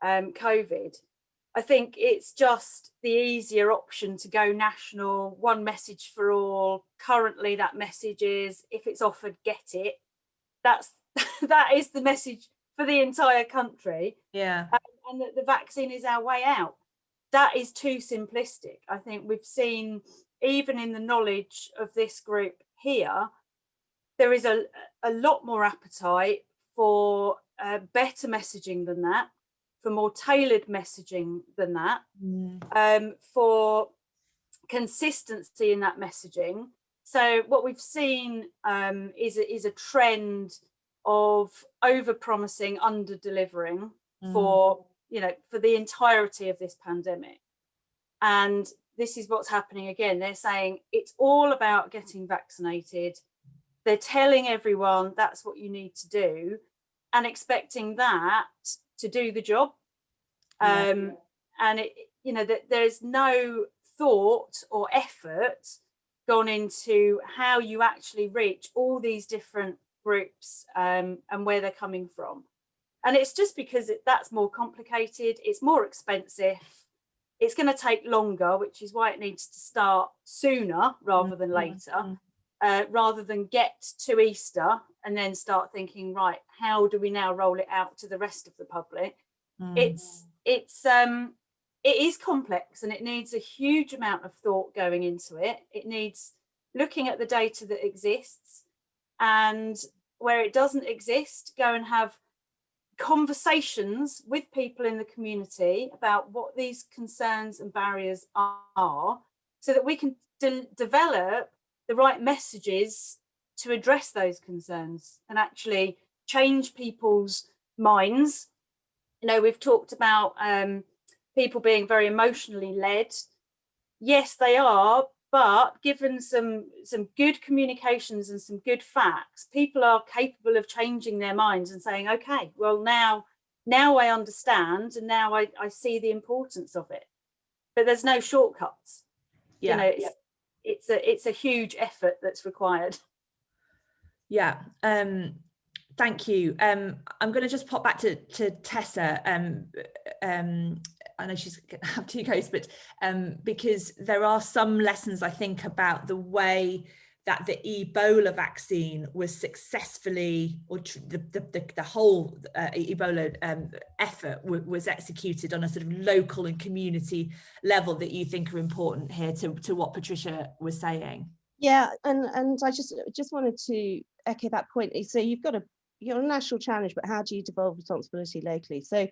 COVID. I think it's just the easier option to go national, one message for all. Currently, that message is, if it's offered, get it. That is the message for the entire country. Yeah. And that the vaccine is our way out. That is too simplistic. I think we've seen, even in the knowledge of this group here, there is a lot more appetite for better messaging than that, for more tailored messaging than that, for consistency in that messaging. So what we've seen is a trend of over-promising, under-delivering for the entirety of this pandemic. And this is what's happening again. They're saying it's all about getting vaccinated. They're telling everyone that's what you need to do and expecting that to do the job. And there's no thought or effort gone into how you actually reach all these different groups and where they're coming from. And it's just because that's more complicated, it's more expensive, it's going to take longer, which is why it needs to start sooner rather than later, rather than get to Easter and then start thinking, right, how do we now roll it out to the rest of the public? It is complex and it needs a huge amount of thought going into it. It needs looking at the data that exists, and where it doesn't exist, go and have conversations with people in the community about what these concerns and barriers are, so that we can develop the right messages to address those concerns and actually change people's minds. We've talked about people being very emotionally led. Yes, they are, but given some good communications and some good facts, people are capable of changing their minds and saying, okay, well, now I understand, and now I see the importance of it. But there's no shortcuts. Yeah. It's a huge effort that's required. Yeah. Thank you. I'm going to just pop back to Tessa. I know she's going to have two goes, but because there are some lessons, I think, about the way that the Ebola vaccine was successfully, or the whole Ebola effort was executed on a sort of local and community level, that you think are important here to what Patricia was saying. Yeah, and I just wanted to echo that point. So you're a national challenge, but how do you devolve responsibility locally? So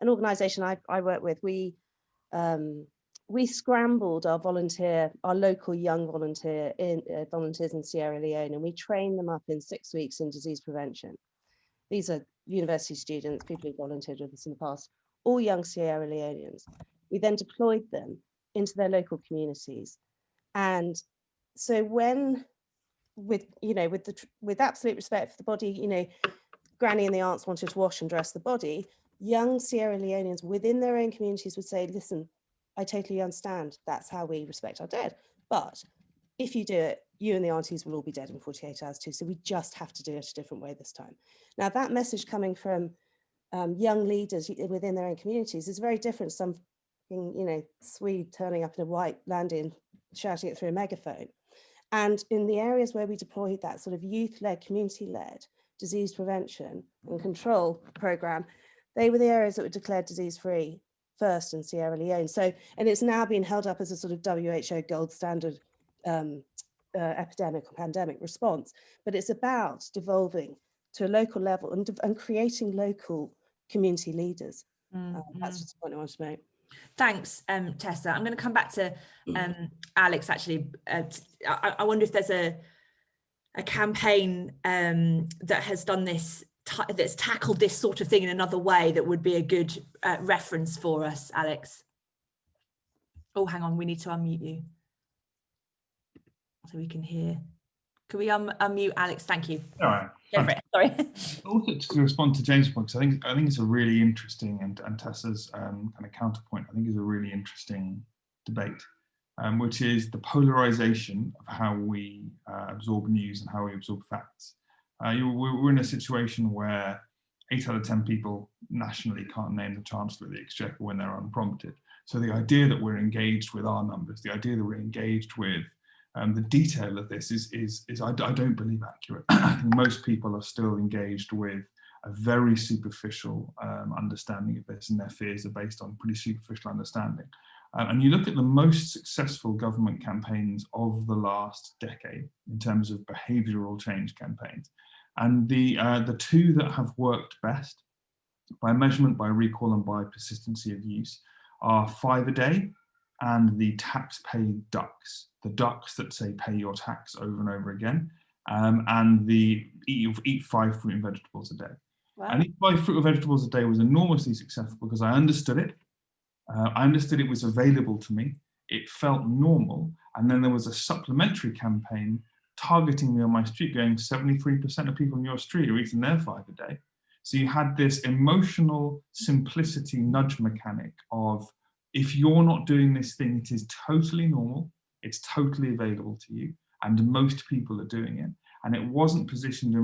an organisation I work with, we scrambled our local young volunteers in Sierra Leone, and we trained them up in 6 weeks in disease prevention. These are university students, people who volunteered with us in the past, all young Sierra Leoneans. We then deployed them into their local communities. And so with absolute respect for the body, Granny and the aunts wanted to wash and dress the body, young Sierra Leoneans within their own communities would say, listen, I totally understand, that's how we respect our dead, but if you do it, you and the aunties will all be dead in 48 hours too, so we just have to do it a different way this time. Now, that message coming from young leaders within their own communities is very different to some Swede turning up in a white landing, shouting it through a megaphone. And in the areas where we deployed that sort of youth-led, community-led disease prevention and control program, they were the areas that were declared disease-free first in Sierra Leone. So, and it's now been held up as a sort of WHO gold standard epidemic or pandemic response. But it's about devolving to a local level and creating local community leaders. That's just the point I wanted to make. Thanks, Tessa. I'm going to come back to Alex, actually. I wonder if there's a campaign that has done this, that's tackled this sort of thing in another way, that would be a good reference for us, Alex. Oh, hang on, we need to unmute you so we can hear. Can we unmute Alex? Thank you. All right. Go for it. Sorry. Also, to respond to James' point, because I think it's a really interesting, and Tessa's kind of counterpoint, I think is a really interesting debate, which is the polarization of how we absorb news and how we absorb facts. We're in a situation where 8 out of 10 people nationally can't name the Chancellor of the Exchequer when they're unprompted. So the idea that we're engaged with our numbers, the idea that we're engaged with the detail of this is I don't believe accurate. I think most people are still engaged with a very superficial understanding of this, and their fears are based on pretty superficial understanding. And you look at the most successful government campaigns of the last decade in terms of behavioural change campaigns, and the two that have worked best by measurement, by recall, and by persistency of use are 5 a day and the tax-paid ducks, the ducks that say pay your tax over and over again, and the eat 5 fruit and vegetables a day. Wow. And eat 5 fruit and vegetables a day was enormously successful because I understood it. I understood it was available to me. It felt normal. And then there was a supplementary campaign targeting me on my street, going 73% of people in your street are eating their 5 a day. So you had this emotional simplicity nudge mechanic of, if you're not doing this thing, it is totally normal, it's totally available to you, and most people are doing it. And it wasn't positioned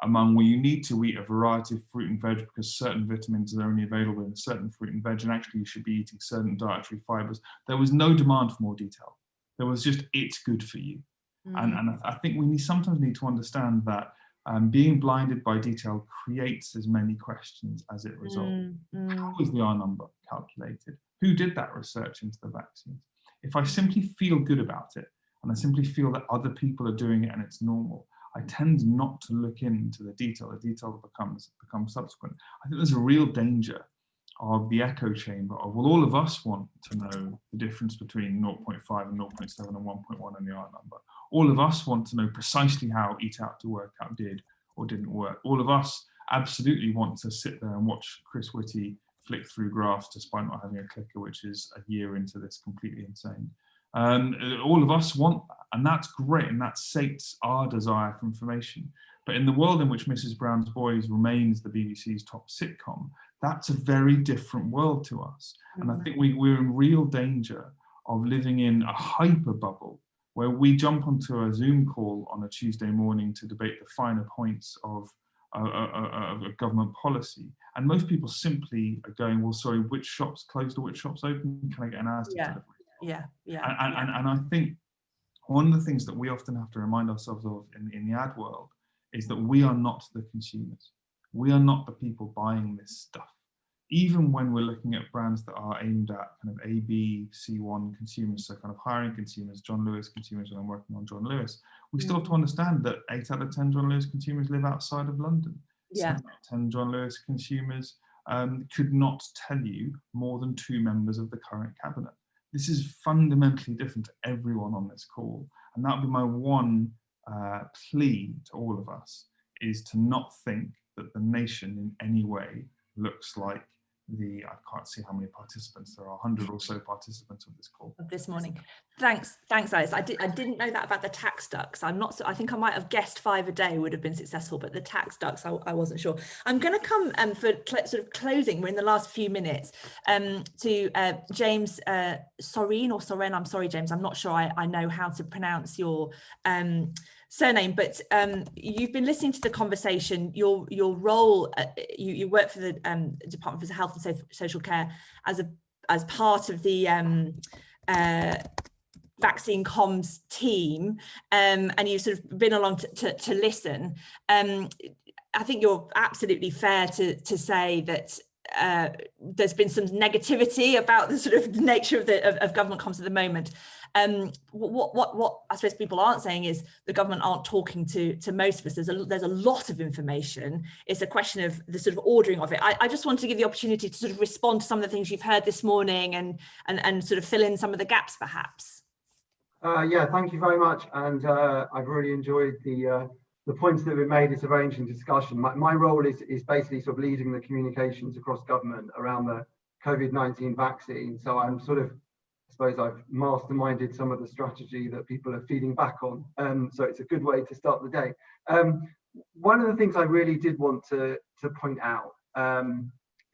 among where you need to eat a variety of fruit and veg because certain vitamins are only available in certain fruit and veg, and actually you should be eating certain dietary fibers. There was no demand for more detail. There was just, it's good for you. And I think we sometimes need to understand that being blinded by detail creates as many questions as it resolves. How is the R number calculated? Who did that research into the vaccines? If I simply feel good about it, and I simply feel that other people are doing it and it's normal, I tend not to look into the detail. The detail becomes subsequent. I think there's a real danger of the echo chamber of, well, all of us want to know the difference between 0.5 and 0.7 and 1.1 and the R number. All of us want to know precisely how Eat Out to Workout did or didn't work. All of us absolutely want to sit there and watch Chris Whitty flick through graphs despite not having a clicker, which is a year into this, completely insane. All of us want that, and that's great, and that sates our desire for information. But in the world in which Mrs. Brown's Boys remains the BBC's top sitcom, that's a very different world to us. And I think we're in real danger of living in a hyper bubble where we jump onto a Zoom call on a Tuesday morning to debate the finer points of a government policy. And most people simply are going, well, sorry, which shop's closed or which shop's open? Can I get an Asda delivery? And I think one of the things that we often have to remind ourselves of in the ad world is that we are not the consumers. We are not the people buying this stuff. Even when we're looking at brands that are aimed at kind of A, B, C1 consumers, so kind of hiring consumers, John Lewis consumers, when I'm working on John Lewis, we still have to understand that 8 out of 10 John Lewis consumers live outside of London. 7 out of 10 John Lewis consumers could not tell you more than 2 members of the current cabinet. This is fundamentally different to everyone on this call. And that would be my one plea to all of us, is to not think that the nation in any way looks like I can't see how many participants there are, 100 or so participants of this call. This morning. Thanks, Alice. I didn't know that about the tax ducks. I think I might have guessed 5 a day would have been successful, but the tax ducks, I wasn't sure. I'm going to come for sort of closing. We're in the last few minutes to James Soren or Soren. I'm sorry, James. I'm not sure I know how to pronounce your surname, but you've been listening to the conversation. Your role, you work for the Department for Health and Social Care as part of the vaccine comms team, and you've sort of been along to listen. I think you're absolutely fair to say that there's been some negativity about the sort of nature of government comms at the moment. What I suppose people aren't saying is the government aren't talking to most of us. There's a lot of information. It's a question of the sort of ordering of it. I just want to give the opportunity to sort of respond to some of the things you've heard this morning and sort of fill in some of the gaps, perhaps. Yeah, thank you very much. And I've really enjoyed the points that have been made. It's a very interesting discussion. My role is basically sort of leading the communications across government around the COVID-19 vaccine. So I'm sort of suppose I've masterminded some of the strategy that people are feeding back on. So it's a good way to start the day. One of the things I really did want to point out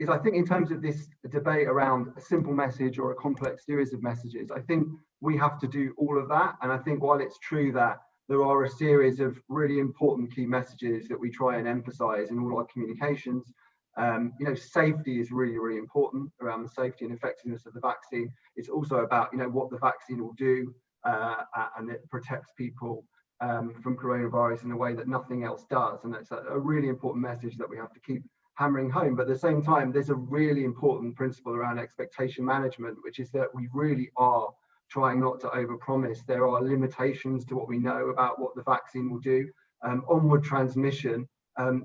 is, I think in terms of this debate around a simple message or a complex series of messages, I think we have to do all of that. And I think while it's true that there are a series of really important key messages that we try and emphasize in all our communications, you know, safety is really, really important around the safety and effectiveness of the vaccine. It's also about, you know, what the vaccine will do, and it protects people from coronavirus in a way that nothing else does. And that's a really important message that we have to keep hammering home. But at the same time, there's a really important principle around expectation management, which is that we really are trying not to overpromise. There are limitations to what we know about what the vaccine will do. Onward transmission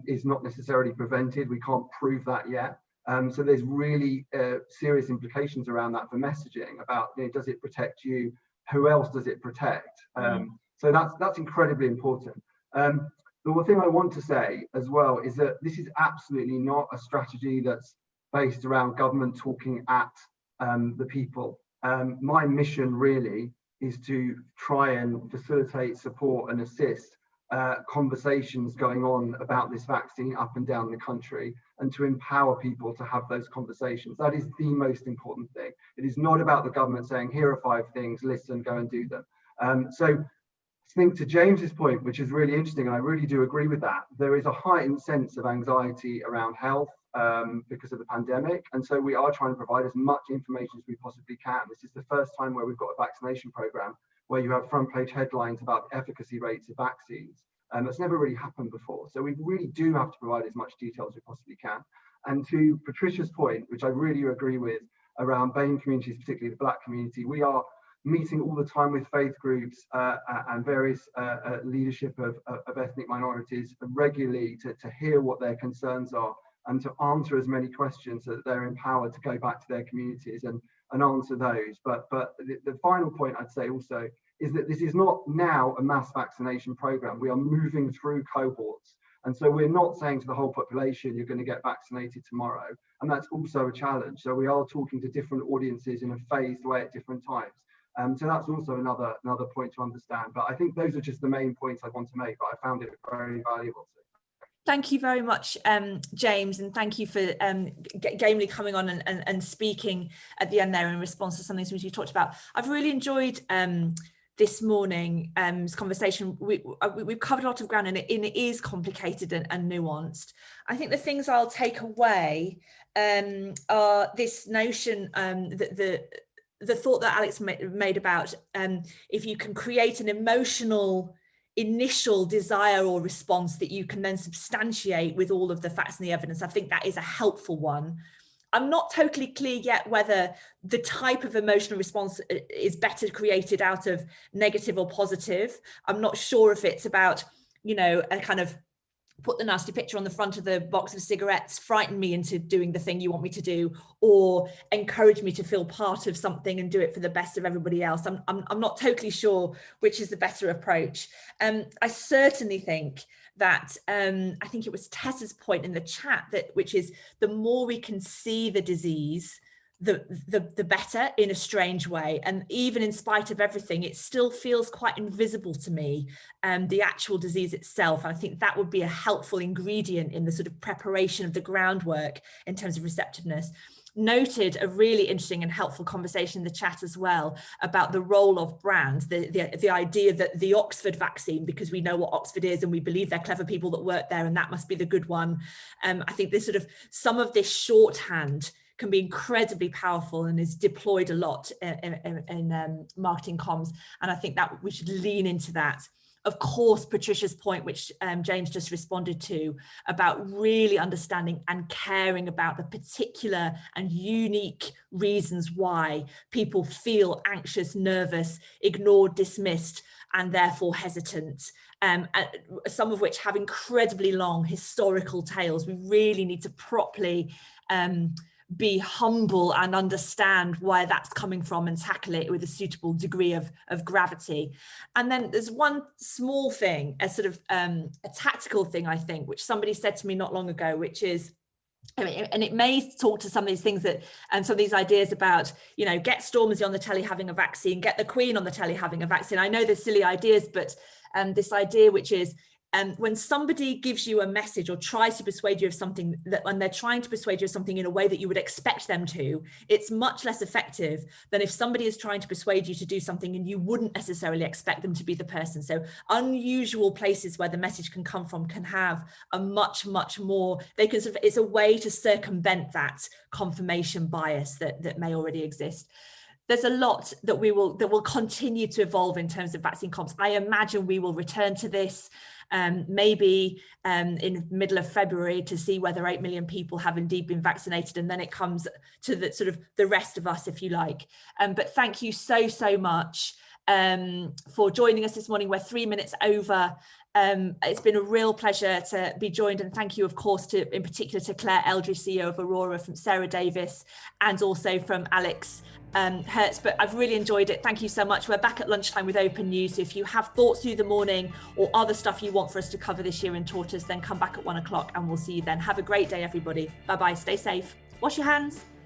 is not necessarily prevented. We can't prove that yet. So there's really serious implications around that for messaging about, you know, does it protect you? Who else does it protect? So that's incredibly important. The one thing I want to say as well is that this is absolutely not a strategy that's based around government talking at the people. My mission really is to try and facilitate, support and assist conversations going on about this vaccine up and down the country, and to empower people to have those conversations. That is the most important thing. It is not about the government saying, here are 5 things, listen, go and do them. So I think to James's point, which is really interesting, and I really do agree with that, there is a heightened sense of anxiety around health because of the pandemic. And so we are trying to provide as much information as we possibly can. This is the first time where we've got a vaccination program where you have front page headlines about the efficacy rates of vaccines. That's never really happened before. So we really do have to provide as much detail as we possibly can. And to Patricia's point, which I really agree with, around BAME communities, particularly the Black community, we are meeting all the time with faith groups and various leadership of ethnic minorities regularly to hear what their concerns are and to answer as many questions so that they're empowered to go back to their communities and answer those. But the final point I'd say also is that this is not now a mass vaccination program. We are moving through cohorts. And so we're not saying to the whole population, you're going to get vaccinated tomorrow. And that's also a challenge. So we are talking to different audiences in a phased way at different times. So that's also another point to understand. But I think those are just the main points I want to make, but I found it very valuable. Thank you very much, James, and thank you for gamely coming on and speaking at the end there in response to some of the things you talked about. I've really enjoyed this morning's conversation. We've covered a lot of ground, and it is complicated and nuanced. I think the things I'll take away are this notion that the thought that Alex made about if you can create an emotional initial desire or response that you can then substantiate with all of the facts and the evidence, I think that is a helpful one. I'm not totally clear yet whether the type of emotional response is better created out of negative or positive. I'm not sure if it's about, you know, a kind of put the nasty picture on the front of the box of cigarettes, frighten me into doing the thing you want me to do, or encourage me to feel part of something and do it for the best of everybody else. I'm not totally sure which is the better approach. I certainly think that I think it was Tessa's point in the chat, that which is the more we can see the disease, the better, in a strange way. And even in spite of everything, it still feels quite invisible to me, the actual disease itself. And I think that would be a helpful ingredient in the sort of preparation of the groundwork in terms of receptiveness. Noted a really interesting and helpful conversation in the chat as well about the role of brand, the idea that the Oxford vaccine, because we know what Oxford is and we believe they're clever people that work there and that must be the good one. I think this sort of, some of this shorthand can be incredibly powerful and is deployed a lot in marketing comms. And I think that we should lean into that. Of course, Patricia's point, which James just responded to, about really understanding and caring about the particular and unique reasons why people feel anxious, nervous, ignored, dismissed, and therefore hesitant. Some of which have incredibly long historical tails. We really need to properly be humble and understand where that's coming from and tackle it with a suitable degree of gravity. And then there's one small thing, a sort of a tactical thing, I think, which somebody said to me not long ago, which is and it may talk to some of these things that, and some of these ideas about, you know, get Stormzy on the telly having a vaccine, get the Queen on the telly having a vaccine. I know there's silly ideas, but this idea, which is, when somebody gives you a message or tries to persuade you of something, that when they're trying to persuade you of something in a way that you would expect them to, it's much less effective than if somebody is trying to persuade you to do something and you wouldn't necessarily expect them to be the person. So unusual places where the message can come from can have a much more, they can sort of, it's a way to circumvent that confirmation bias that may already exist. There's a lot that will continue to evolve in terms of vaccine comps. I imagine we will return to this maybe in middle of February to see whether 8 million people have indeed been vaccinated, and then it comes to the sort of the rest of us, if you like. But thank you so much for joining us this morning. We're 3 minutes over. It's been a real pleasure to be joined, and thank you, of course, in particular to Claire Eldridge, CEO of Aurora, from Sarah Davies, and also from Alex Hertz. But I've really enjoyed it. Thank you so much. We're back at lunchtime with Open News. So if you have thoughts through the morning or other stuff you want for us to cover this year in Tortoise, then come back at 1 o'clock and we'll see you then. Have a great day, everybody. Bye-bye. Stay safe. Wash your hands.